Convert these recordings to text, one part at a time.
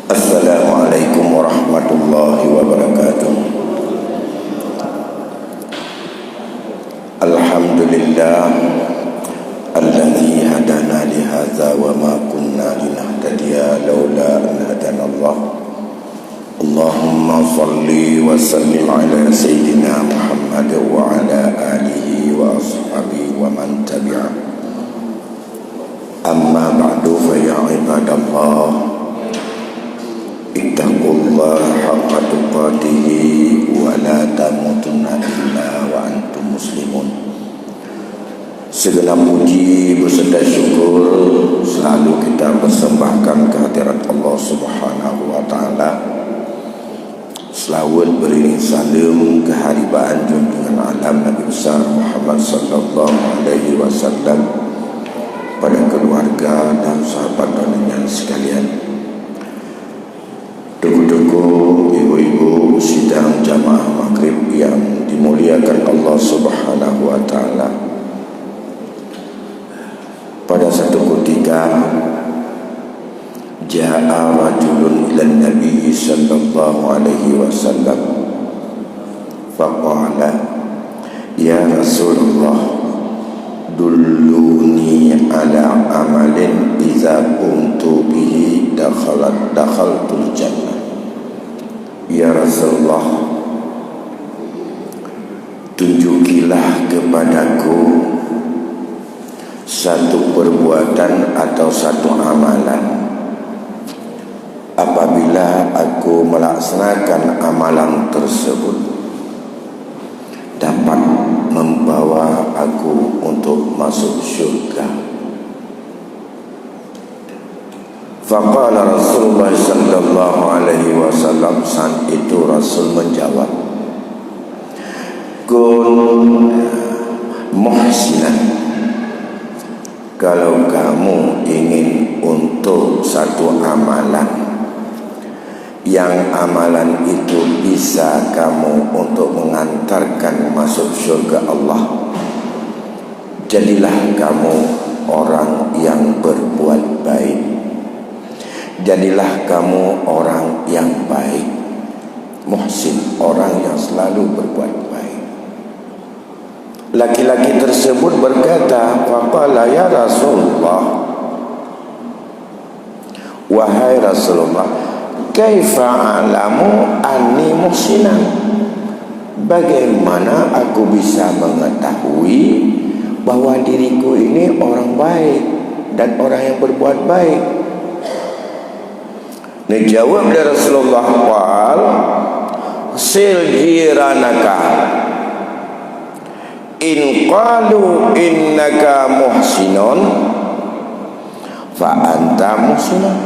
Assalamualaikum warahmatullahi wabarakatuh. Alhamdulillah alladzi hadana li hadza wa ma kunna linahtadiya laula an hadana Allah. Allahumma shalli wa sallim ala sayyidina Muhammad wa ala alihi wa ashabihi wa man tabi'ah. Amma ba'du fa ya ibadallah, ittaqullaha haqqa tuqatih wa la tamutunna illa wa antum muslimun. Segala puji beserta syukur selalu kita persembahkan kehadirat Allah Subhanahu wa taala. Selawat beriring salam keharibaan junjungan alam Nabi besar Muhammad sallallahu alaihi wasallam pada keluarga dan sahabat dan sekalian. Tunggu-tunggu ibu-ibu sidang jamaah maghrib yang dimuliakan Allah Subhanahu wa taala. Pada satu ketika ja'a rajulun ila Nabi sallallahu alaihi wasallam faqala ya Rasulullah dulluni ala amalin idza kuntu bihi dakhaltul jannah. Ya Rasulullah, tunjukilah kepadaku satu perbuatan atau satu amalan, apabila aku melaksanakan amalan tersebut dapat membawa aku untuk masuk syurga. Faqala Rasulullah sallallahu alaihi wasallam, saat itu Rasul menjawab, kun muhsinan, kalau kamu ingin untuk satu amalan yang amalan itu bisa kamu untuk mengantarkan masuk syurga Allah, jadilah kamu orang yang berbuat baik. Jadilah kamu orang yang baik. Muhsin, orang yang selalu berbuat baik. Laki-laki tersebut berkata, faqala ya Rasulullah, wahai Rasulullah, kaifa alamu anni muhsinan, bagaimana aku bisa mengetahui bahwa diriku ini orang baik dan orang yang berbuat baik? Dijawab dari Rasulullah, qal sil jiranaka in qalu innaka muhsinun fa anta muhsinun,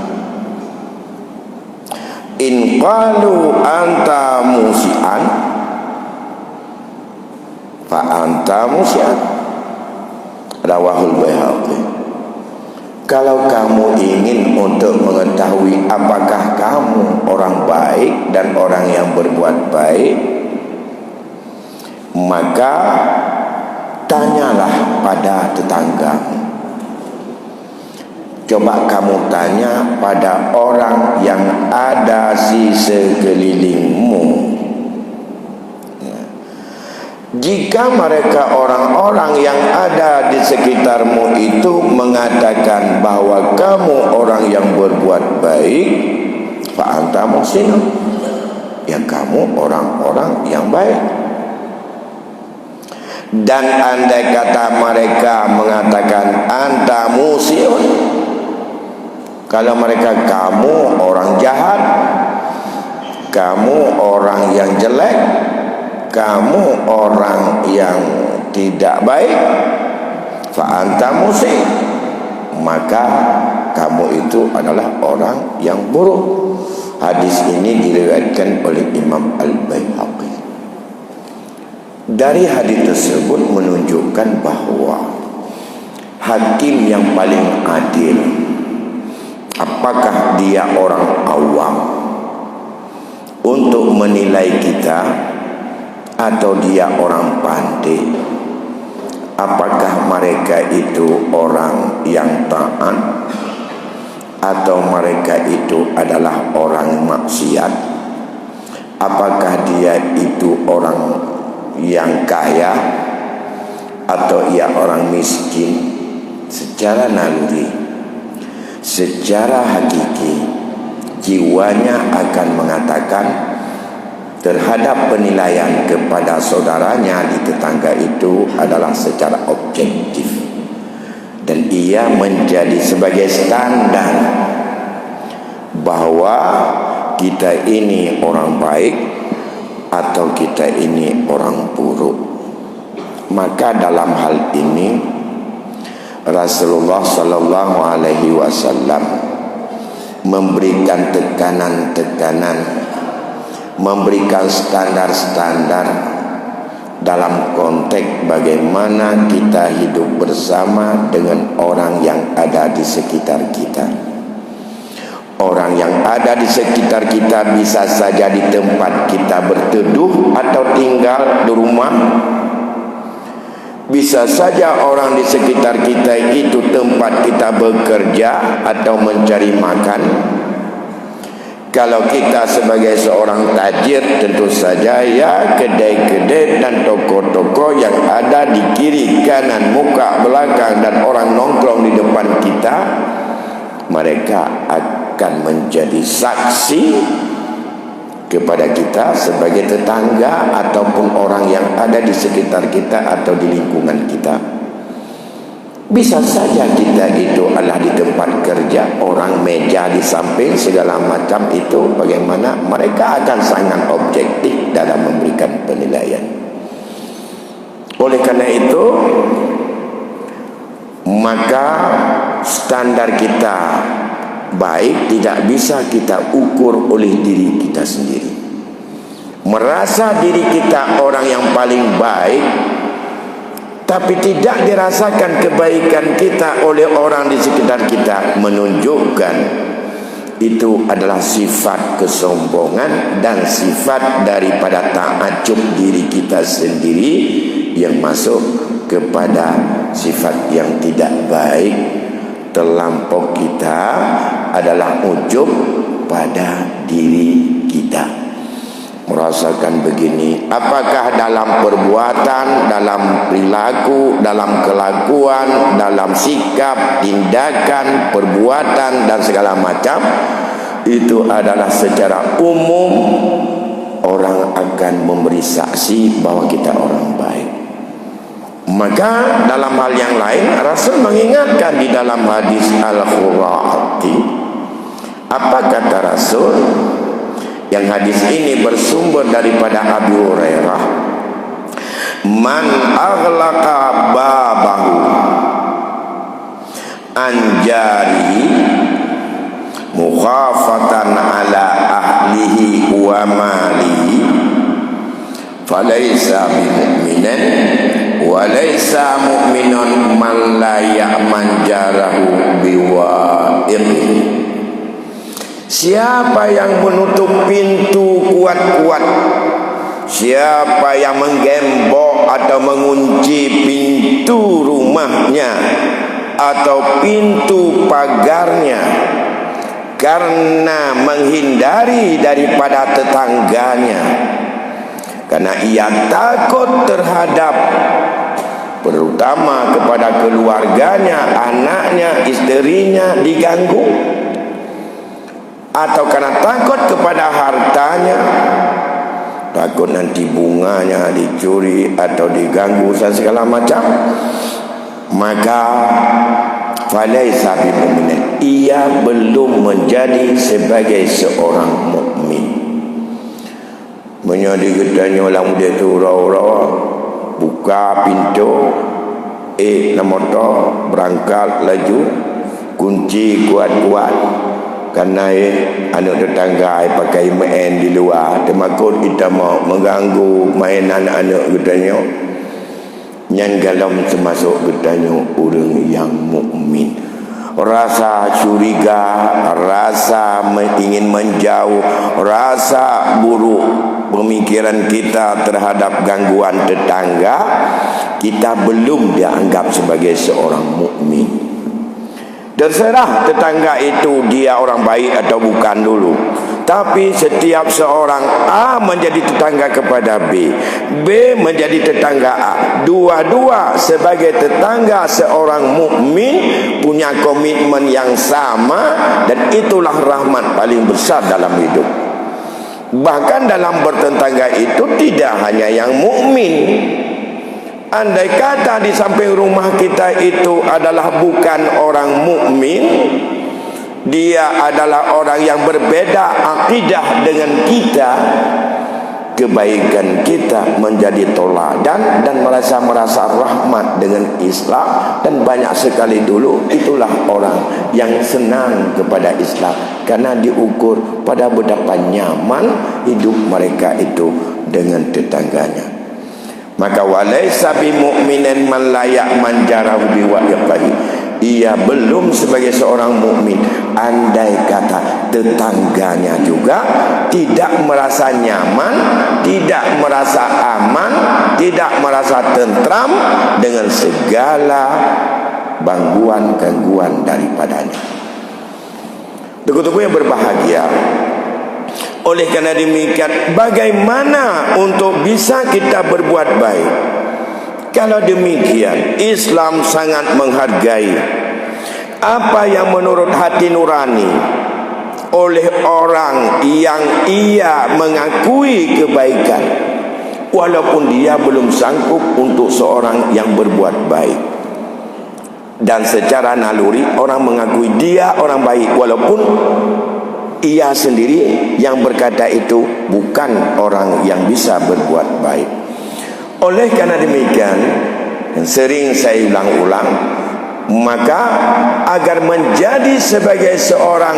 in qalu anta musian fa anta musian. Rawahul Baihaqi. Kalau kamu ingin untuk mengetahui apakah kamu orang baik dan orang yang berbuat baik, maka tanyalah pada tetanggamu. Coba kamu tanya pada orang yang ada di sekelilingmu. Jika mereka orang-orang yang ada di sekitarmu itu mengatakan bahwa kamu orang yang berbuat baik, fa anta muhsin, ya kamu orang-orang yang baik. Dan andai kata mereka mengatakan anta musiun, kalau mereka kamu orang jahat, kamu orang yang jelek, kamu orang yang tidak baik, fa anta musi, maka kamu itu adalah orang yang buruk. Hadis ini diriwayatkan oleh Imam Al-Baihaqi. Dari hadis tersebut menunjukkan bahwa hakim yang paling adil, apakah dia orang awam untuk menilai kita atau dia orang pandai, apakah mereka itu orang yang taat atau mereka itu adalah orang maksiat? Apakah dia itu orang yang kaya atau ia orang miskin? Secara naluri, secara hakiki, jiwanya akan mengatakan terhadap penilaian kepada saudaranya di tetangga itu adalah secara objektif, dan ia menjadi sebagai standar bahwa kita ini orang baik atau kita ini orang buruk. Maka dalam hal ini Rasulullah sallallahu alaihi wasallam memberikan tekanan-tekanan, memberikan standar-standar dalam konteks bagaimana kita hidup bersama dengan orang yang ada di sekitar kita. Orang yang ada di sekitar kita bisa saja di tempat kita berteduh atau tinggal di rumah. Bisa saja orang di sekitar kita itu tempat kita bekerja atau mencari makan. Kalau kita sebagai seorang tajir, tentu saja ya kedai-kedai dan toko-toko yang ada di kiri, kanan, muka, belakang dan orang nongkrong di depan kita, mereka akan menjadi saksi kepada kita sebagai tetangga ataupun orang yang ada di sekitar kita atau di lingkungan kita. Bisa saja kita itu adalah di tempat kerja, orang meja di samping segala macam itu, bagaimana mereka akan sangat objektif dalam memberikan penilaian. Oleh karena itu, maka standar kita baik tidak bisa kita ukur oleh diri kita sendiri. Merasa diri kita orang yang paling baik, tapi tidak dirasakan kebaikan kita oleh orang di sekitar kita, menunjukkan itu adalah sifat kesombongan dan sifat daripada ta'ajub diri kita sendiri yang masuk kepada sifat yang tidak baik. Terlampau kita adalah ujub pada diri kita. Merasakan begini, apakah dalam perbuatan, dalam perilaku, dalam kelakuan, dalam sikap, tindakan, perbuatan dan segala macam, itu adalah secara umum orang akan memberi saksi bahwa kita orang baik. Maka dalam hal yang lain, Rasul mengingatkan di dalam hadis Al-Khura'ati. Apa kata Rasul? Yang hadis ini bersumber daripada Abu Hurairah. Man aghlaqa babahu anjari mukhafatan ala ahlihi wa malihi falaysa bimu'minan walaysa mu'minun man la ya'man jarahu biwa'iqihi. Siapa yang menutup pintu kuat-kuat, siapa yang menggembok atau mengunci pintu rumahnya atau pintu pagarnya karena menghindari daripada tetangganya, karena ia takut terhadap terutama kepada keluarganya, anaknya, istrinya diganggu, atau karena takut kepada hartanya, takut nanti bunganya dicuri atau diganggu dan segala macam, maka falaisa bimu'min, ia belum menjadi sebagai seorang mukmin. Menjadi gedanya orang muda tu rawa-rawa, buka pintu, motor berangkat laju, kunci kuat-kuat. Kerana anak tetangga pakai main di luar, termakut kita mau mengganggu mainan anak katanya. Yang dalam termasuk katanya orang yang mukmin. Rasa curiga, rasa ingin menjauh, rasa buruk pemikiran kita terhadap gangguan tetangga, kita belum dianggap sebagai seorang mukmin. Terserah tetangga itu dia orang baik atau bukan dulu. Tapi setiap seorang A menjadi tetangga kepada B, B menjadi tetangga A, dua-dua sebagai tetangga seorang mukmin punya komitmen yang sama, dan itulah rahmat paling besar dalam hidup. Bahkan dalam bertetangga itu tidak hanya yang mukmin. Andai kata di samping rumah kita itu adalah bukan orang mukmin, dia adalah orang yang berbeda akidah dengan kita, kebaikan kita menjadi toladan dan merasa rahmat dengan Islam. Dan banyak sekali dulu itulah orang yang senang kepada Islam, karena diukur pada betapa nyaman hidup mereka itu dengan tetangganya. Maka walaysa bimu'minin man la ya'man jarahu biwaqihi. Ia belum sebagai seorang mukmin andai kata tetangganya juga tidak merasa nyaman, tidak merasa aman, tidak merasa tentram dengan segala gangguan daripadanya. Tunggu-tunggu yang berbahagia. Oleh karena demikian, bagaimana untuk bisa kita berbuat baik? Kalau demikian, Islam sangat menghargai apa yang menurut hati nurani oleh orang yang ia mengakui kebaikan, walaupun dia belum sanggup untuk seorang yang berbuat baik. Dan secara naluri orang mengakui dia orang baik, walaupun ia sendiri yang berkata itu bukan orang yang bisa berbuat baik. Oleh karena demikian, yang sering saya ulang-ulang, maka agar menjadi sebagai seorang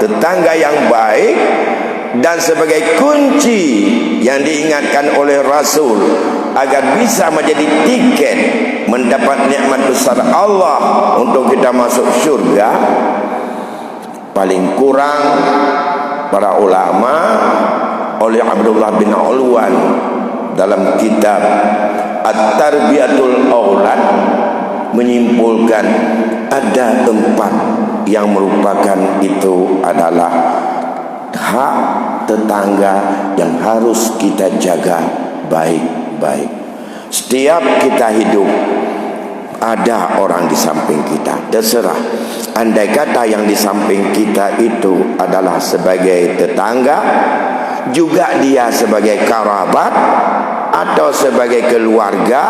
tetangga yang baik dan sebagai kunci yang diingatkan oleh Rasul agar bisa menjadi tiket mendapat nikmat besar Allah untuk kita masuk syurga, paling kurang para ulama oleh Abdullah bin Ulwan dalam kitab At-Tarbiyatul Aulad menyimpulkan ada 4 yang merupakan itu adalah hak tetangga yang harus kita jaga baik-baik. Setiap kita hidup ada orang di samping kita, terserah. Andai kata yang di samping kita itu adalah sebagai tetangga, juga dia sebagai kerabat atau sebagai keluarga,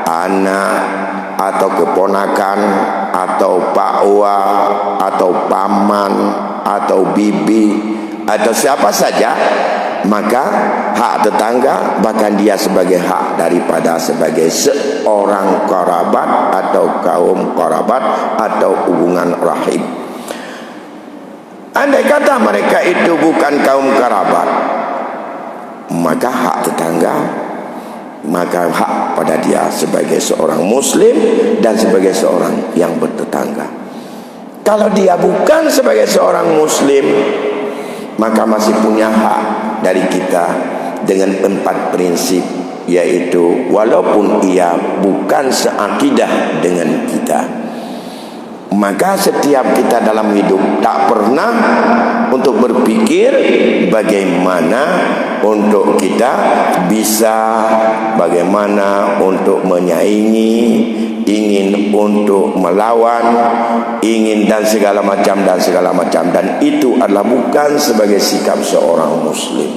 anak atau keponakan atau pakwa atau paman atau bibi atau siapa saja, maka hak tetangga bahkan dia sebagai hak daripada sebagai seorang kerabat atau kaum kerabat atau hubungan rahim. Andai kata mereka itu bukan kaum kerabat, maka hak tetangga, maka hak pada dia sebagai seorang muslim dan sebagai seorang yang bertetangga. Kalau dia bukan sebagai seorang muslim, maka masih punya hak dari kita dengan 4 prinsip, yaitu walaupun ia bukan seakidah dengan kita, maka setiap kita dalam hidup tak pernah untuk berpikir bagaimana untuk kita bisa, bagaimana untuk menyaingi, ingin untuk melawan, ingin dan segala macam. Dan itu adalah bukan sebagai sikap seorang muslim.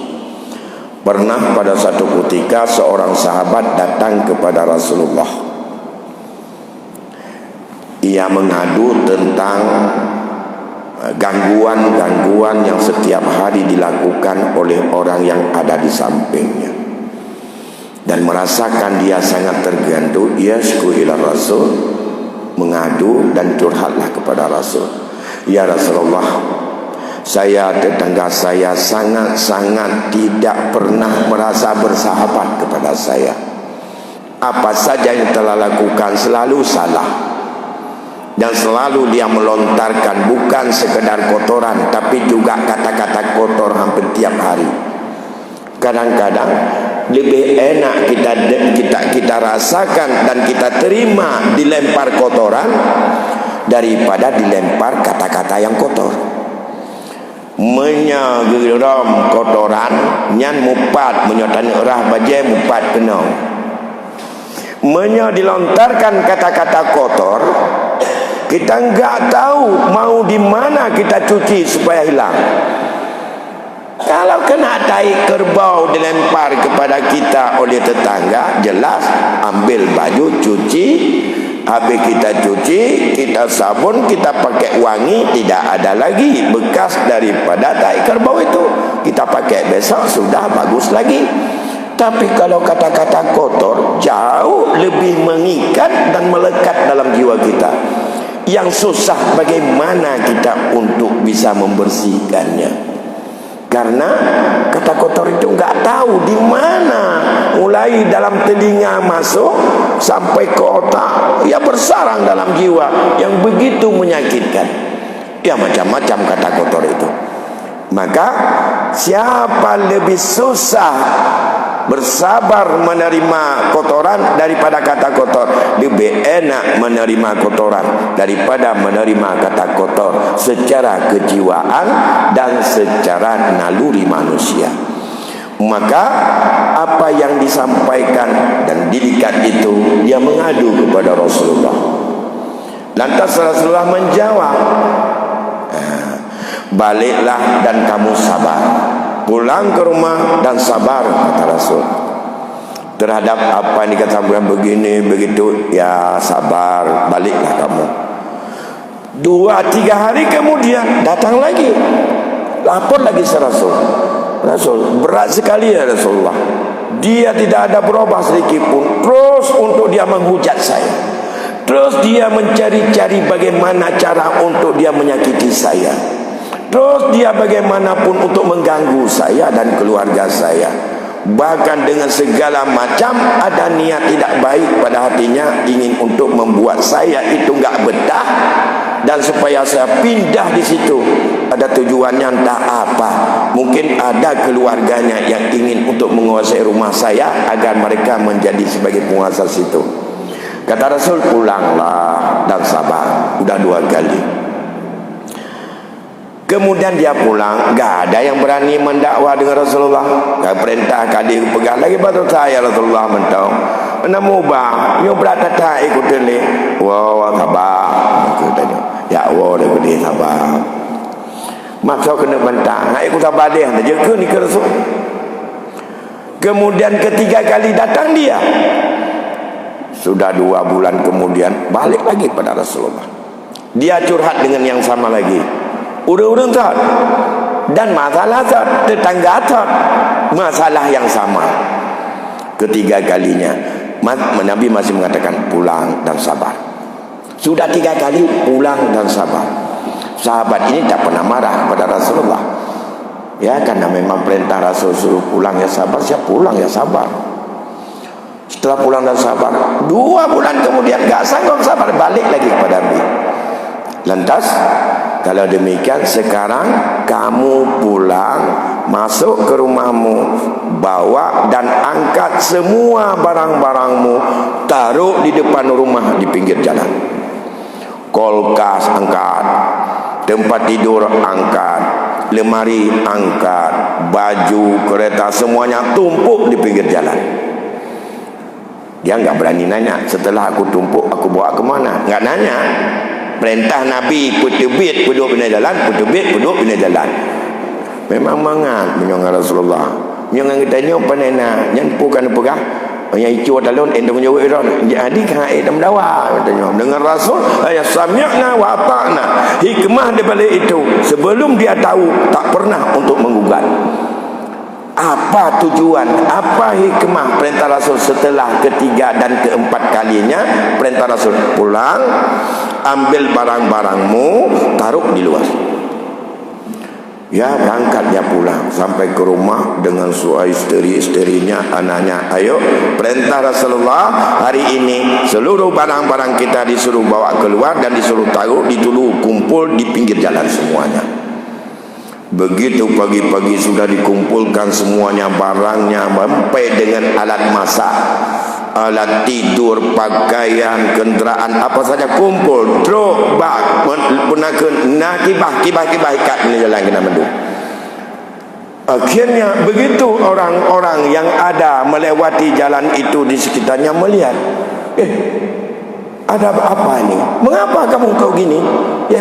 Pernah pada satu ketika seorang sahabat datang kepada Rasulullah. Ia mengadu tentang gangguan yang setiap hari dilakukan oleh orang yang ada di sampingnya, dan merasakan dia sangat terganggu. Yasku ila Rasul, mengadu dan curhatlah kepada Rasul. Ya Rasulullah, tetangga saya sangat-sangat tidak pernah merasa bersahabat kepada saya. Apa saja yang telah lakukan selalu salah, dan selalu dia melontarkan bukan sekedar kotoran, tapi juga kata-kata kotor hampir tiap hari. Kadang-kadang lebih enak kita rasakan dan kita terima dilempar kotoran daripada dilempar kata-kata yang kotor. Menyageram kotoran nyan mupat menyotan erah baje mupat kenong. Dilontarkan kata-kata kotor, kita enggak tahu mau di mana kita cuci supaya hilang. Kalau kena tai kerbau dilempar kepada kita oleh tetangga, jelas ambil baju cuci. Habis kita cuci, kita sabun, kita pakai wangi, tidak ada lagi bekas daripada tai kerbau itu. Kita pakai besok sudah bagus lagi. Tapi kalau kata-kata kotor, jauh lebih mengikat dan melekat dalam jiwa kita. Yang susah bagaimana kita untuk bisa membersihkannya. Karena kata kotor itu enggak tahu di mana, mulai dalam telinga masuk sampai ke otak, ya bersarang dalam jiwa yang begitu menyakitkan. Ya macam-macam kata kotor itu. Maka siapa lebih susah bersabar menerima kotoran daripada kata kotor, lebih enak menerima kotoran daripada menerima kata kotor secara kejiwaan dan secara naluri manusia. Maka apa yang disampaikan dan didikat itu, dia mengadu kepada Rasulullah. Lantas Rasulullah menjawab, baliklah dan kamu sabar, pulang ke rumah dan sabar, kata Rasul. Terhadap apa yang dikatakan begini begitu, ya sabar, baliklah kamu. 2-3 hari kemudian datang lagi, lapor lagi Rasul. Rasul, berat sekali ya Rasulullah, dia tidak ada berubah sedikit pun, terus untuk dia menghujat saya, terus dia mencari-cari bagaimana cara untuk dia menyakiti saya, terus dia bagaimanapun untuk mengganggu saya dan keluarga saya. Bahkan dengan segala macam ada niat tidak baik pada hatinya, ingin untuk membuat saya itu enggak betah, dan supaya saya pindah di situ. Ada tujuannya entah apa. Mungkin ada keluarganya yang ingin untuk menguasai rumah saya agar mereka menjadi sebagai penguasa situ. Kata Rasul, pulanglah dan sabar. Udah 2 kali. Kemudian dia pulang, enggak ada yang berani mendakwa dengan Rasulullah. Enggak perintah kali pegang lagi batu saya Rasulullah mentau. Namubah, nyobrak tata ikut ni. Wah, sabar. Katanya, ya Allah dia sabar. Maka kena bantah, ikut sabar dia. Dia ke ni ke Rasul. Kemudian ketiga kali datang dia. Sudah 2 bulan kemudian balik lagi pada Rasulullah. Dia curhat dengan yang sama lagi. Urung-urung tak, dan masalah tak, tetangga tak, masalah yang sama. Ketiga kalinya Nabi masih mengatakan pulang dan sabar. Sudah 3 kali pulang dan sabar. Sahabat ini tak pernah marah pada Rasulullah, ya, karena memang perintah Rasul suruh pulang ya sabar, siap pulang ya sabar. Setelah pulang dan sabar, 2 bulan kemudian gak sanggup sabar, balik lagi kepada Nabi. Lantas, kalau demikian sekarang kamu pulang, masuk ke rumahmu, bawa dan angkat semua barang-barangmu, taruh di depan rumah di pinggir jalan. Kulkas angkat, tempat tidur angkat, lemari angkat, baju, kereta, semuanya tumpuk di pinggir jalan. Dia enggak berani nanya, setelah aku tumpuk aku bawa ke mana? Enggak nanya. Perintah Nabi, putubit puduk pindah jalan, putubit puduk pindah jalan. Memang mangat menyongan Rasulullah. Menyongan kita ni apa nena, nyan pukan pegah. Yang itu talon endong jawab iron. Jadi kai dam dawa katanya. Dengan Rasul, ya sami'na wa ata'na. Hikmah daripada itu, sebelum dia tahu tak pernah untuk menggugat. Apa tujuan, apa hikmah perintah Rasul setelah ketiga dan keempat kalinya? Perintah Rasul, pulang, ambil barang-barangmu, taruh di luar. Ya, berangkat dia pulang sampai ke rumah dengan suai isteri-isterinya, anaknya. Ayo, perintah Rasulullah hari ini seluruh barang-barang kita disuruh bawa keluar dan disuruh taruh, dituduh kumpul di pinggir jalan semuanya. Begitu pagi-pagi sudah dikumpulkan semuanya barangnya, sampai dengan alat masak. alat tidur, pakaian, kenderaan apa saja kumpul, truk, bak, punakan, nak kibah ikat ni jalan kena mendu. Akhirnya begitu orang-orang yang ada melewati jalan itu di sekitarnya melihat, ada apa ini? Mengapa kamu kau gini?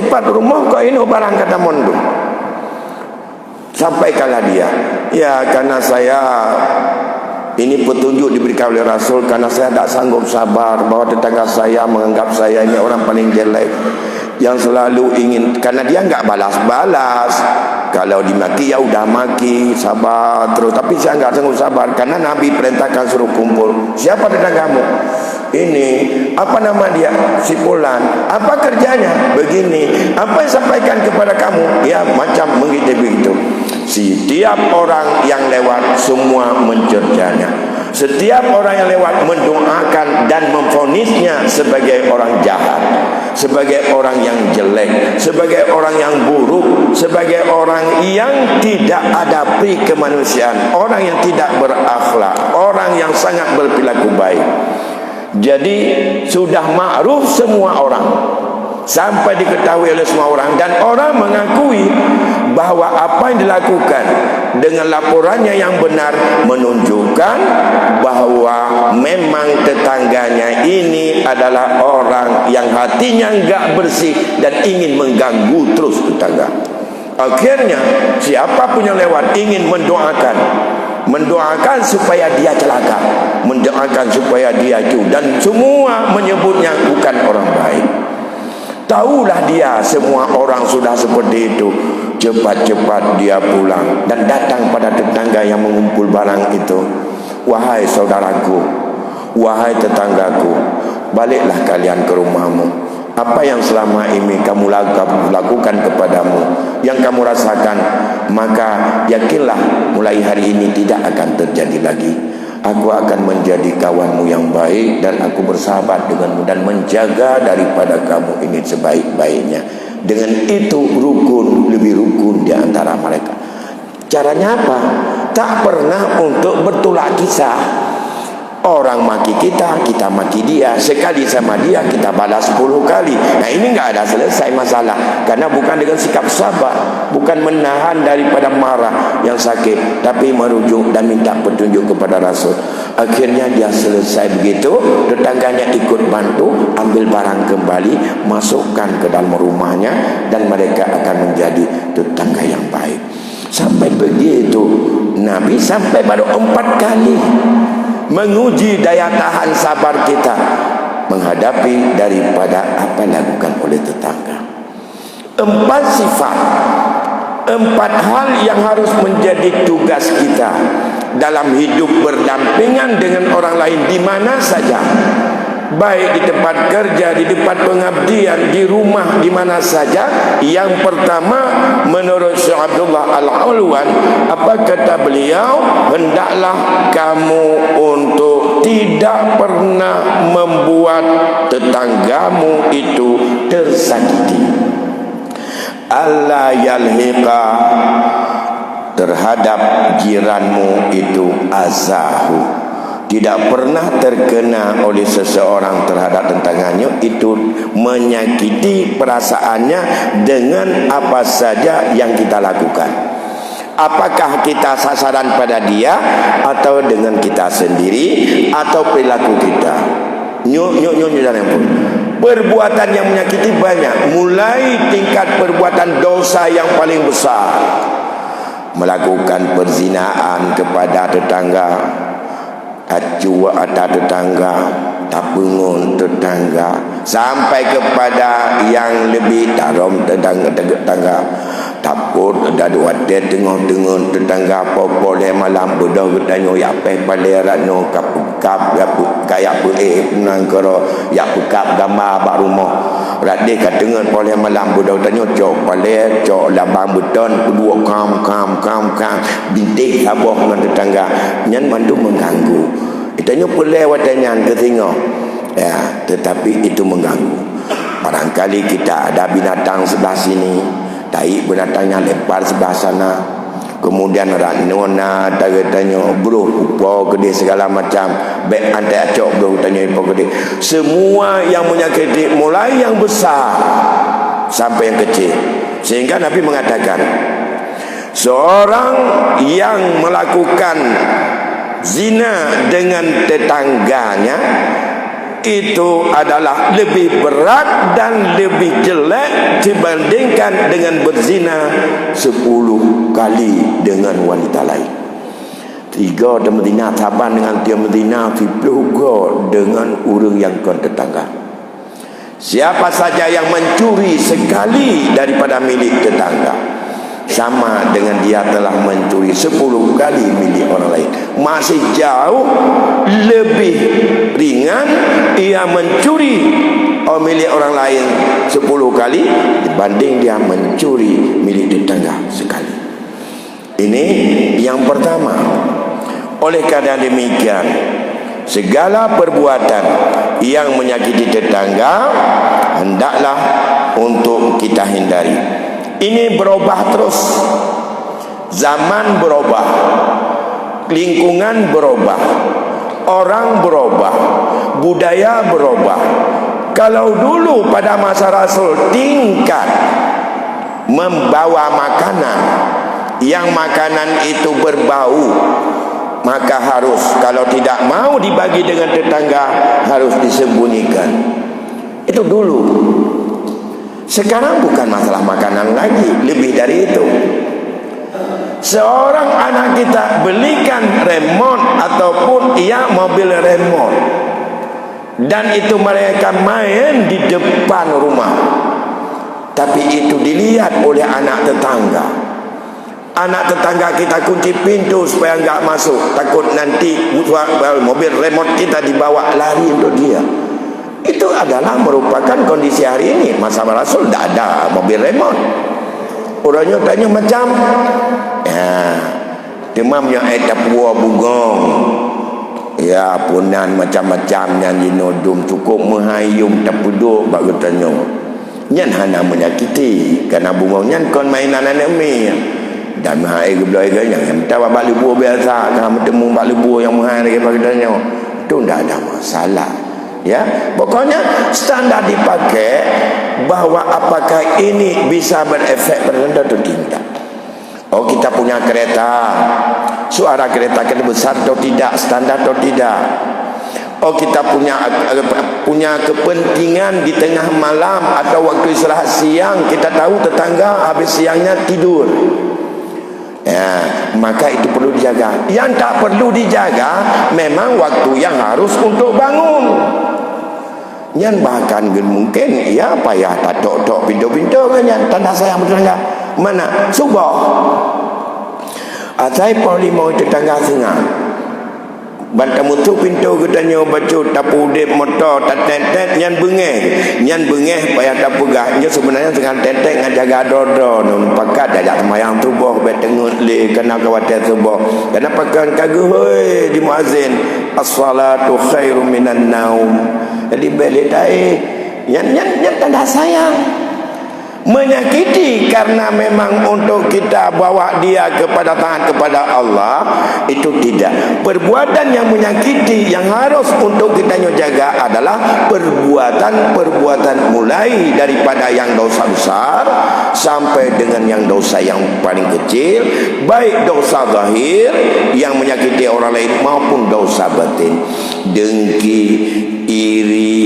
Pat rumah kau ini barang kata mondu. Sampaikanlah dia, ya karena saya ini petunjuk diberikan oleh Rasul, karena saya tak sanggup sabar bahwa tetangga saya menganggap saya ini orang paling jelek, yang selalu ingin, karena dia enggak balas-balas. Kalau dimaki ya udah maki, sabar terus. Tapi saya enggak sanggup sabar karena Nabi perintahkan suruh kumpul. Siapa tetanggamu? Ini, apa nama dia? Si Fulan. Apa kerjanya? Begini. Apa yang sampaikan kepada kamu? Ya macam begitu. Setiap orang yang lewat semua mencercanya. Setiap orang yang lewat mendoakan dan memvonisnya sebagai orang jahat, sebagai orang yang jelek, sebagai orang yang buruk, sebagai orang yang tidak ada pri kemanusiaan, orang yang tidak berakhlak, orang yang sangat berperilaku baik. Jadi sudah makruf semua orang, sampai diketahui oleh semua orang, dan orang mengakui bahwa apa yang dilakukan dengan laporannya yang benar menunjukkan bahwa memang tetangganya ini adalah orang yang hatinya enggak bersih dan ingin mengganggu terus tetangga. Akhirnya siapapun yang lewat ingin mendoakan supaya dia celaka, mendoakan supaya dia jauh, dan semua menyebutnya bukan orang baik. Tahulah dia semua orang sudah seperti itu, cepat-cepat dia pulang dan datang pada tetangga yang mengumpul barang itu. Wahai saudaraku, wahai tetanggaku, baliklah kalian ke rumahmu. Apa yang selama ini kamu lakukan kepadamu, yang kamu rasakan, maka yakinlah mulai hari ini tidak akan terjadi lagi. Aku akan menjadi kawanmu yang baik, dan aku bersahabat denganmu dan menjaga daripada kamu ini sebaik-baiknya. Dengan itu lebih rukun di antara mereka. Caranya apa? Tak pernah untuk bertolak kisah. Orang maki kita, kita maki dia. Sekali sama dia, kita balas 10 kali. Nah ini enggak ada selesai masalah, karena bukan dengan sikap sabar, bukan menahan daripada marah yang sakit, tapi merujuk dan minta petunjuk kepada Rasul. Akhirnya dia selesai begitu, tetangganya ikut bantu, ambil barang kembali, masukkan ke dalam rumahnya, dan mereka akan menjadi tetangga yang baik. Sampai begitu Nabi sampai baru 4 kali menguji daya tahan sabar kita menghadapi daripada apa yang dilakukan oleh tetangga. 4 sifat, 4 hal yang harus menjadi tugas kita dalam hidup berdampingan dengan orang lain di mana saja, baik di tempat kerja, di tempat pengabdian, di rumah, di mana saja. Yang pertama, menurut Syekh Abdullah Al-Ulwan, apa kata beliau? Hendaklah kamu untuk tidak pernah membuat tetanggamu itu tersakiti. Alla yalhiqa, terhadap jiranmu itu azahu, tidak pernah terkena oleh seseorang terhadap tetangganya itu menyakiti perasaannya dengan apa saja yang kita lakukan. Apakah kita sasaran pada dia, atau dengan kita sendiri, atau perilaku kita. Perbuatan yang menyakiti banyak, mulai tingkat perbuatan dosa yang paling besar, melakukan perzinaan kepada tetangga, acua ada tetangga, tapungun tetangga, sampai kepada yang lebih tarom tetangga, tapur ada wadah tengah-tengah tetangga popole malam bodoh katanya ya pe palerano kap ya kayak nangkero ya kap gambar bak rumah rade kat dengan pole malam bodoh tanya cok pale cok labang beton kedua kam bintik sabah dengan tetangga nyan mandu mengganggu. Itanya pulai wadanyan ke tengok. Ya, tetapi itu mengganggu. Barangkali kita ada binatang sebelah sini, taik binatangnya lebar sebelah sana. Kemudian ada nona tanya bro upo gede segala macam, baik antai acok bro tanya upo gede. Semua yang menyakiti, mulai yang besar sampai yang kecil. Sehingga Nabi mengatakan, seorang yang melakukan zina dengan tetangganya itu adalah lebih berat dan lebih jelek dibandingkan dengan berzina 10 kali dengan wanita lain. 3 dan berzina saban dengan dia berzina 10 dengan orang yang kon tetangga. Siapa saja yang mencuri sekali daripada milik tetangga, sama dengan dia telah mencuri 10 kali milik orang lain. Masih jauh lebih ringan ia mencuri milik orang lain 10 kali dibanding dia mencuri milik tetangga sekali. Ini yang pertama. Oleh karena demikian, segala perbuatan yang menyakiti tetangga hendaklah untuk kita hindari. Ini berubah terus. Zaman berubah, lingkungan berubah, orang berubah, budaya berubah. Kalau dulu pada masa Rasul tingkat membawa makanan, yang makanan itu berbau, maka harus, kalau tidak mau dibagi dengan tetangga, harus disembunyikan. Itu dulu. Sekarang bukan masalah makanan lagi, lebih dari itu. Seorang anak kita belikan remote ataupun ia mobil remote, dan itu mereka main di depan rumah, tapi itu dilihat oleh anak tetangga. Anak tetangga kita kunci pintu supaya enggak masuk, takut nanti mobil remote kita dibawa lari untuk dia. Itu adalah merupakan kondisi hari ini. Masa Rasul tidak ada mobil remote. Orangnya tanya macam demamnya tapua bugong, ya punan macam-macam yang dinodum cukup menghayum tapuduk baru tanya nyan hana menyakiti karena bugongnya kon mainan anak mi dan mahai gebloi ganya yang tahu bak lebuh biasa kamu temu bak lebuh yang mahai lagi baru tanya itu tidak ada masalah. Ya, pokoknya standar dipakai bahwa apakah ini bisa berefek berenda atau tidak. Oh, kita punya kereta, suara kereta kita besar atau tidak, standar atau tidak. Oh, kita punya kepentingan di tengah malam atau waktu istirahat siang, kita tahu tetangga habis siangnya tidur. Ya, maka itu perlu dijaga. Yang tak perlu dijaga memang waktu yang harus untuk bangun. Yang bahkan mungkin ya payah tak tok pintu-pintu kan yang tanda sayang tetangga. Mana subuh. Atai poli mau tetangga singa. Bantam mutu pintu katanya baca tapu dep motor tet nyan bengeh payah tapu gah. Nya sebenarnya dengan tetek ngajaga dodo nun pakat ajak semayang subuh bet tengut le kena kawatir subuh. Kenapa kan kagak hoi di muazin as-salatu khairum minan naum. Jadi beli tai yang tanda sayang menyakiti karena memang untuk kita bawa dia kepada taat kepada Allah itu tidak. Perbuatan yang menyakiti yang harus untuk kita jaga adalah perbuatan mulai daripada yang dosa besar sampai dengan yang dosa yang paling kecil, baik dosa zahir yang menyakiti orang lain maupun dosa batin, dengki, iri,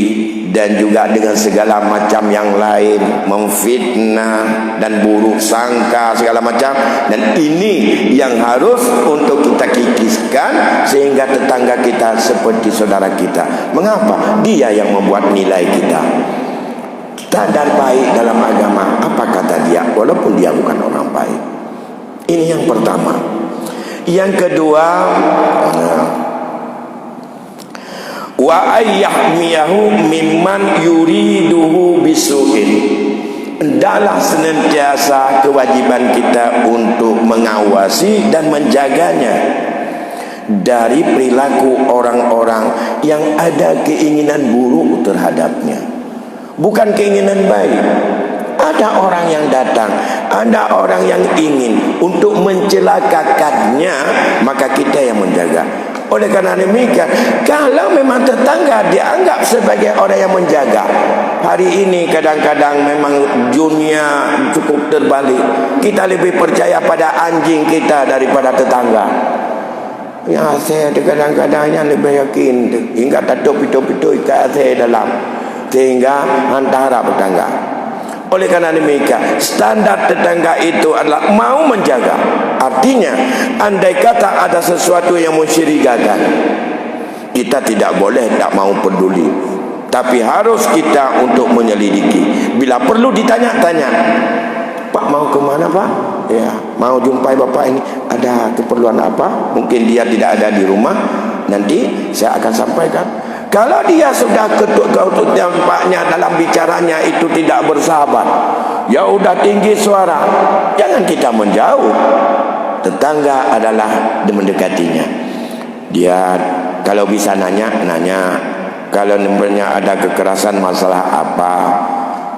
dan juga dengan segala macam yang lain, memfitnah dan buruk sangka segala macam. Dan ini yang harus untuk kita kikiskan sehingga tetangga kita seperti saudara kita. Mengapa? Dia yang membuat nilai kita. Tadar baik dalam agama, apa kata dia walaupun dia bukan orang baik. Ini yang pertama. Yang kedua, wa ayyahmiyahu mimman yuriduhu bisu'in. Hendaklah senantiasa kewajiban kita untuk mengawasi dan menjaganya dari perilaku orang-orang yang ada keinginan buruk terhadapnya, bukan keinginan baik. ada orang yang datang, ada orang yang ingin untuk mencelakakannya, maka kita yang menjaga. Oleh karena demikian, kalau memang tetangga dianggap sebagai orang yang menjaga, hari ini kadang-kadang memang dunia cukup terbalik. Kita lebih percaya pada anjing kita daripada tetangga. Ya, saya kadang-kadangnya lebih yakin hingga tatuk pitu-pitu ikat saya dalam, sehingga antara tetangga. Oleh karena demikian, standar tetangga itu adalah mau menjaga. Artinya, andai kata ada sesuatu yang mencurigakan, kita tidak boleh tak mau peduli, tapi harus kita untuk menyelidiki. Bila perlu ditanya-tanya, Pak mau ke mana Pak? Ya, mau jumpai Bapak ini, ada keperluan apa? Mungkin dia tidak ada di rumah, nanti saya akan sampaikan. Kalau dia sudah ketuk tampaknya dalam bicaranya itu tidak bersahabat, ya udah tinggi suara, jangan kita menjauh. Tetangga adalah mendekatinya. Dia kalau bisa nanya. Kalau namanya ada kekerasan masalah apa,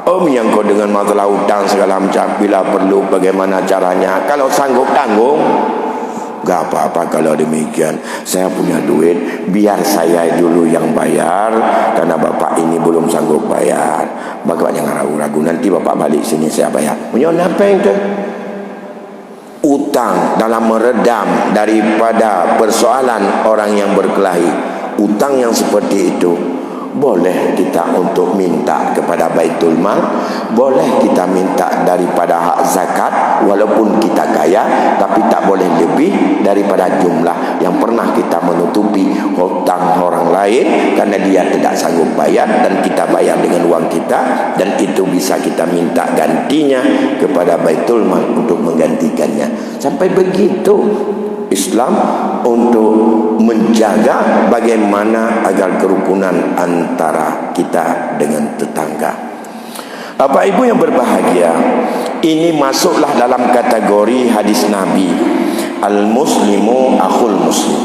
Om yang kau dengan masalah hutang segala macam, bila perlu bagaimana caranya, kalau sanggup tanggung, gak apa-apa. Kalau demikian, saya punya duit, biar saya dulu yang bayar, karena bapak ini belum sanggup bayar. Bapak jangan ragu-ragu, nanti bapak balik sini saya bayar. Punya apa itu? Utang dalam meredam daripada persoalan orang yang berkelahi. Utang yang seperti itu boleh kita untuk minta kepada Baitul Mal, boleh kita minta daripada hak zakat, walaupun kita kaya, tapi tak boleh lebih daripada jumlah yang pernah kita menutupi hutang orang lain karena dia tidak sanggup bayar, dan kita bayar dengan uang kita, dan itu bisa kita minta gantinya kepada Baitul Mal untuk menggantikannya. Sampai begitu Islam untuk menjaga bagaimana agar kerukunan antara kita dengan tetangga. Bapak Ibu yang berbahagia, ini masuklah dalam kategori hadis Nabi, al-muslimu akhul muslim.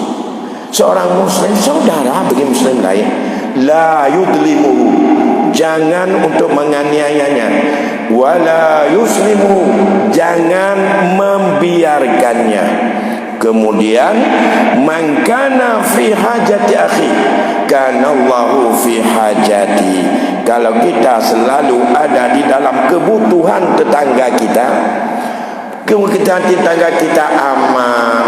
Seorang muslim saudara bagi muslim lain. La yudlimuhu, jangan untuk menganiayanya. Wala yuslimuhu, jangan membiarkannya. Kemudian, man kana fi hajati akhi kana Allahu fi hajati. Kalau kita selalu ada di dalam kebutuhan tetangga kita, kebutuhan tetangga kita aman,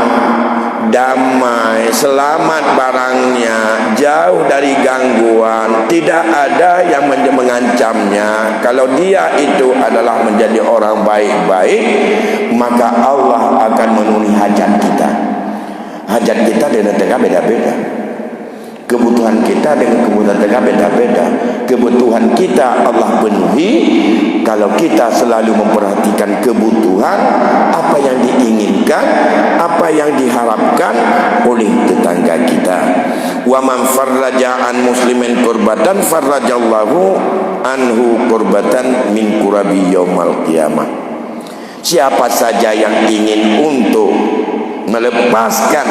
damai, selamat barangnya, jauh dari gangguan, tidak ada yang mengancamnya. Kalau dia itu adalah menjadi orang baik-baik, maka Allah akan memenuhi hajat kita. Hajat kita dengan tetangga beda-beda. Kebutuhan kita dengan kebutuhan tetangga beda-beda. Kebutuhan kita Allah penuhi kalau kita selalu memperhatikan kebutuhan, apa yang diinginkan, apa yang diharapkan oleh tetangga kita. Wa man farraja an muslimin kurbatan farrajallahu anhu kurbatan min kurabi yaumal qiyamah. Siapa saja yang ingin untuk melepaskan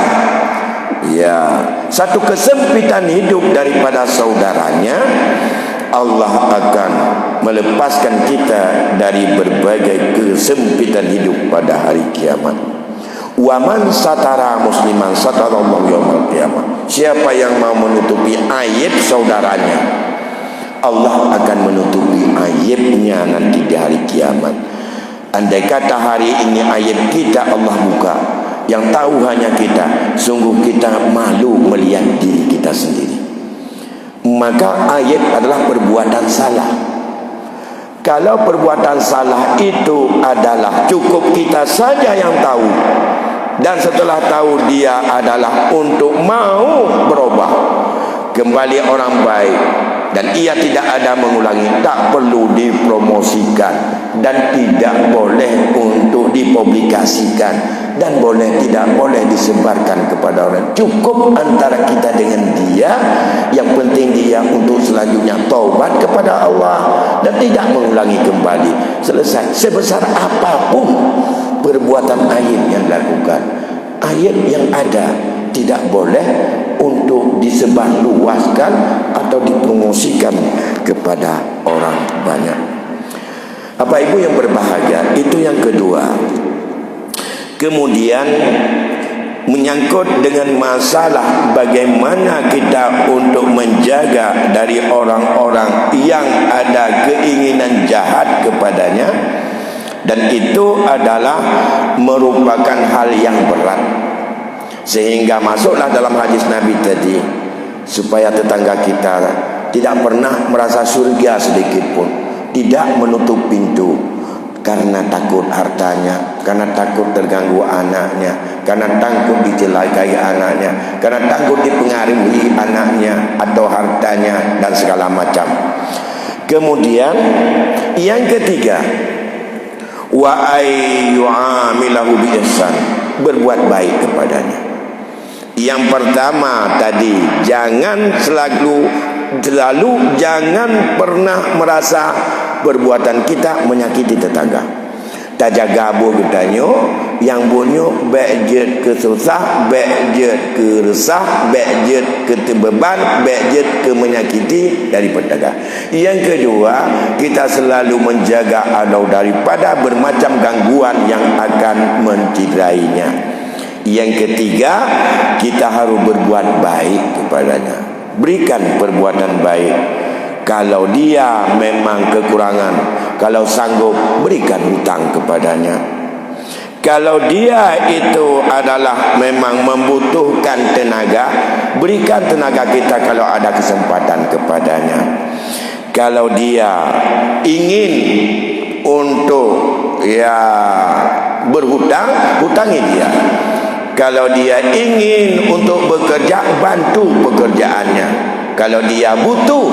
satu kesempitan hidup daripada saudaranya, Allah akan melepaskan kita dari berbagai kesempitan hidup pada hari kiamat. Wa man satara musliman satarallahu yaumal qiyamah. Siapa yang mau menutupi aib saudaranya, Allah akan menutupi aibnya nanti di hari kiamat. Andai kata hari ini aib kita Allah buka, yang tahu hanya kita, sungguh kita malu melihat diri kita sendiri. Maka aib adalah perbuatan salah. Kalau perbuatan salah itu adalah cukup kita saja yang tahu, dan setelah tahu dia adalah untuk mau berubah, kembali orang baik, dan ia tidak ada mengulangi, tak perlu dipromosikan, dan tidak boleh untuk dipublikasikan, dan tidak boleh disebarkan kepada orang. Cukup antara kita dengan dia. Yang penting dia untuk selanjutnya taubat kepada Allah dan tidak mengulangi kembali. Selesai. Sebesar apapun perbuatan aib yang dilakukan, aib yang ada tidak boleh untuk disebarluaskan atau dipromosikan kepada orang banyak. Bapak Ibu yang berbahagia, itu yang kedua. Kemudian menyangkut dengan masalah bagaimana kita untuk menjaga dari orang-orang yang ada keinginan jahat kepadanya, dan itu adalah merupakan hal yang berat, sehingga masuklah dalam hadis Nabi tadi, supaya tetangga kita tidak pernah merasa surga sedikit pun, tidak menutup pintu karena takut hartanya, karena takut terganggu anaknya, karena takut dicelakai anaknya, karena takut dipengaruhi anaknya atau hartanya dan segala macam. Kemudian yang ketiga, wa ayyu'amilahu bi ihsan, berbuat baik kepadanya. Yang pertama tadi, jangan selalu jangan pernah merasa perbuatan kita menyakiti tetangga. Tak jaga abu katanya, yang bunyo bejet ke susah, bejet ke resah, bejet ke terbeban, bejet ke menyakiti dari tetangga. Yang kedua, kita selalu menjaga Allah daripada bermacam gangguan yang akan menciderainya. Yang ketiga, kita harus berbuat baik kepadanya. Berikan perbuatan baik. Kalau dia memang kekurangan, kalau sanggup, berikan hutang kepadanya. Kalau dia itu adalah memang membutuhkan tenaga, berikan tenaga kita kalau ada kesempatan kepadanya. Kalau dia ingin untuk berhutang, hutangi dia. Kalau dia ingin untuk bekerja, bantu pekerjaannya. Kalau dia butuh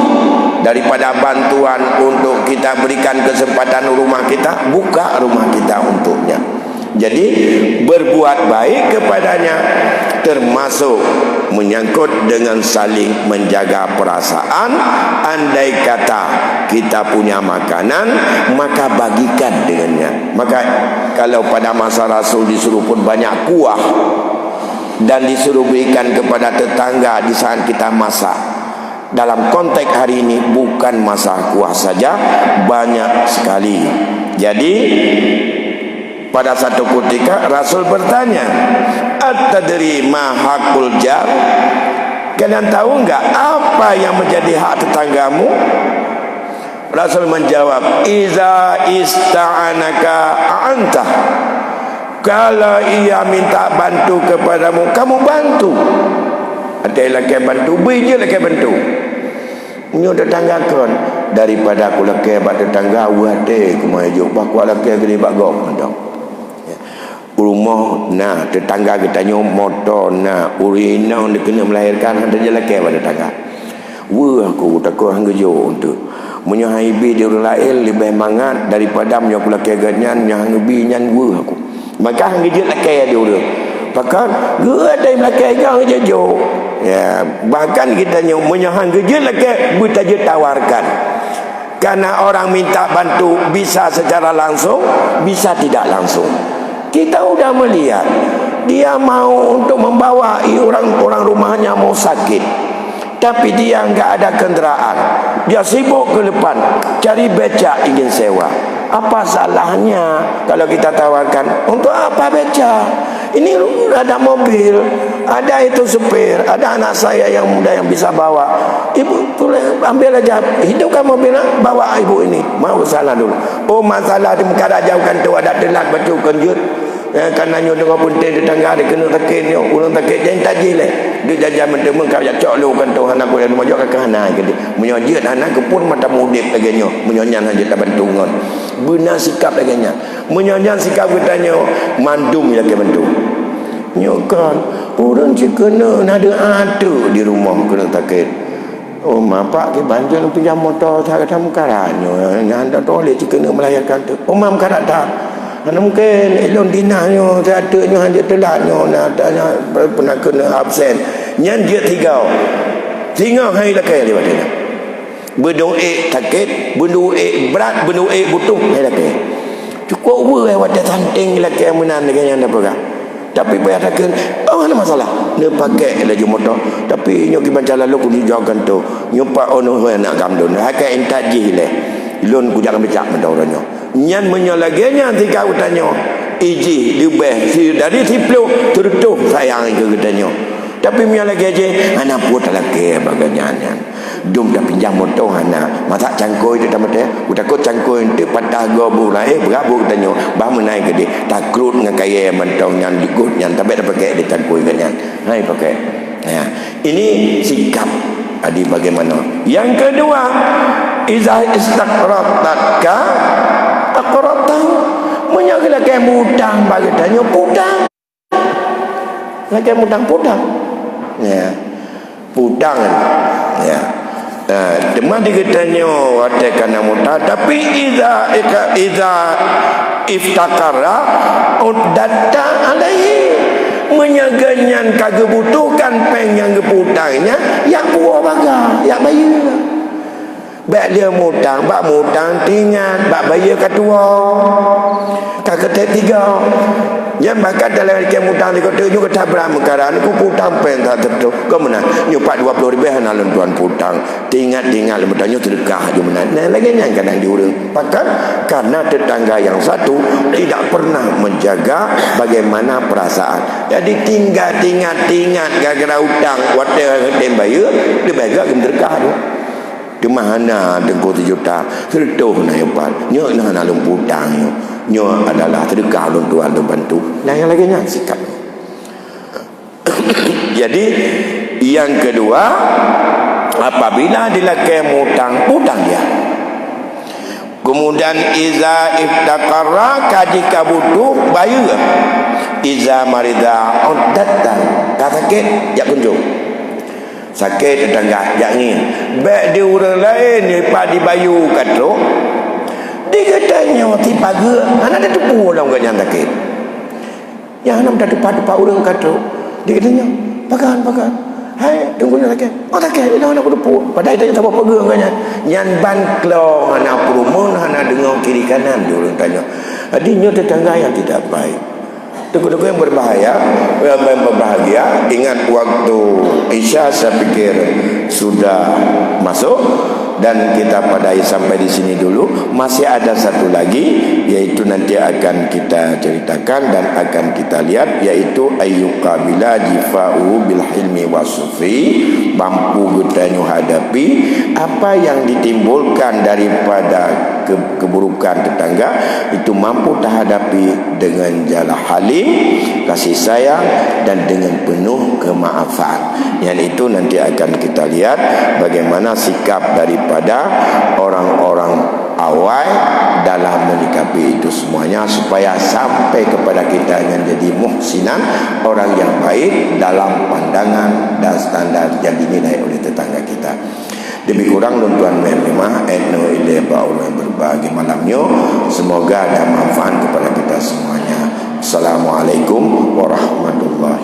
daripada bantuan untuk kita berikan kesempatan rumah kita, buka rumah kita untuknya. Jadi berbuat baik kepadanya termasuk menyangkut dengan saling menjaga perasaan. Andai kata kita punya makanan, maka bagikan dengannya. Maka kalau pada masa Rasul disuruh pun banyak kuah dan disuruh berikan kepada tetangga di saat kita masak. Dalam konteks hari ini bukan masalah kuah saja, banyak sekali. Jadi pada satu ketika Rasul bertanya, "At-tadri ma hakul jar?" Kalian tahu enggak apa yang menjadi hak tetanggamu? Rasul menjawab, "Iza ista'anaka a'anta." Kalau ia minta bantu kepadamu, kamu bantu. Ada lelaki bantu, beri je lelaki bantu. Nyo tetangga kon daripada aku lelaki bak tetangga wate kemajuk bakwa lelaki gede bak gom dak. Rumah nah tetangga kita nyo motor nah urina dia kena melahirkan ada je lelaki bak tetangga. Wah aku takut hang gejo untuk munyo haibi dia orang lain lebih mangat daripada munyo aku lelaki ganyan yang hang bi nyan wah aku. Maka hang gejo lelaki dia orang. Bahkan gua ada lelaki gang jejo. Ya, bahkan kita menyahang kerja lagi kita je tawarkan. Karena orang minta bantu bisa secara langsung, bisa tidak langsung. Kita sudah melihat dia mau untuk membawa orang rumahnya mau sakit, tapi dia enggak ada kenderaan. Dia sibuk ke depan cari becak ingin sewa. Apa salahnya kalau kita tawarkan? Untuk apa becak? Ini ada mobil, ada itu supir, ada anak saya yang muda yang bisa bawa. Ibu ambil aja, hidupkan mobilnya, bawa ibu ini. Mau salah dulu. Oh masalah di muka jauhkan tu ada telat batu kenjut. Karena nyo dengan punten tetangga dia kena takin nyo, ulang takin dia tajil leh. Dia jajan mentemu kau ya cok lu kan tu anak aku yang mojok ke hana gitu. Menyojit anak ke pun mata mudip lagi nyo, menyonyan hanya tak bantu ngon. Benar sikap lagi nya. Menyonyan sikap kita nyo mandum lagi bantu. Nyo kan orang cikena ada di rumah kena takin. Oh mapak ke banjir pinjam motor saya kata mukaranyo. Nyanda toleh cikena melahirkan tu. Oh mam karat tak. Mana mungkin elon dinanyo seadanya hanya telatnya nadanya pernah kena absen nyan dia tinggal hari lakai lewat dia berdoa sakit berdoa berat berdoa butuh hari lakai cukup wer lewat dia santing lakai menan dengan yang apa tapi bayar takkan oh ada masalah dia pakai laju motor tapi nyo ki baca lalu ku dijagan tu nyopak ono nak gamdon hakai entajih le lon ku jangan becak mendauranya Nyan menyolagenya tika utanyo iji dibeh si dari tiplo tertuh sayang ke utanyo. Tapi menyolagi je anak pun lagi bagainya dum dah pinjam motor anak masak cangkoi tu tamat utakut cangkoi tu patah gobu lah berabu utanyo bah menai ke dia takrut dengan kaya mentong yang digut yang tapi dah pakai di cangkoi kan yang hai pakai ya. Ini sikap adi bagaimana. Yang kedua, iza istaqratatka aqratahu, menyang lagi mudang bagi tanya pudang. Lagi mudang pudang. Ya. Pudang. Ya. Demam dikatanya ada kana mudah, tapi iza iftakara uddatta alaihi, menyaganyan kagak butuhkan peng yang keputangnya yang buah baga yang bayar bak dia mutang bak mutang tingan bak bayar kedua kagak tiga yang bakal dalam ke mutang ni kata juga tak beramekaran ku putang peng tak tertu kau mana nyopak 20 ribu hanan tuan putang tingat mutangnya terkah je mana nah lagi yang kadang diurang pakat karena tetangga yang satu tidak pernah menjaga bagaimana perasaan. Jadi tinggal gara-gara hutang wadah den bayar dia bayar genderkah tu di mana dengko 7 juta tertuh na yapan nyo na nalung hutang nyo adalah sedekah lung tuan tu bantu nah yang lagi nya sikap. Jadi yang kedua, apabila dilakukan hutang dia. Kemudian iza iftakara kadika butuh bayar. Iza marida uddatan ka sakit jak kunjung. Sakit tetangga jak ni. Baik di orang lain ni pak dibayu katlo. Dia katanya ti paga anak dia tepu orang kat yang sakit. Yang anak dah depan orang katlo. Dia katanya pagan. Hai, tunggu nak lagi. Oh tak kira, nak berdepu. Padahal tanya tak apa pegang kan. Yang ban klong anak perumun, anak dengar kiri kanan dia orang tanya. Adanya tetangga yang tidak baik. Tunggu yang berbahaya, yang berbahagia. Ingat waktu Isya saya fikir sudah masuk dan kita padai sampai di sini dulu. Masih ada satu lagi, yaitu nanti akan kita ceritakan dan akan kita lihat, yaitu ayyuqabila jifa'u bil hilmi wasufi, mampu kita hadapi apa yang ditimbulkan daripada keburukan tetangga itu mampu terhadapi dengan jala halim, kasih sayang dan dengan penuh kemaafan. Yang itu nanti akan kita lihat bagaimana sikap daripada orang-orang awal dalam menyikapi itu semuanya supaya sampai kepada kita yang jadi muhsinan, orang yang baik dalam pandangan dan standar yang dinilai oleh tetangga kita. Lebih kurang tuan memang etno ide Allah berbagi malamnya. Semoga ada manfaat kepada kita semuanya. Assalamualaikum warahmatullahi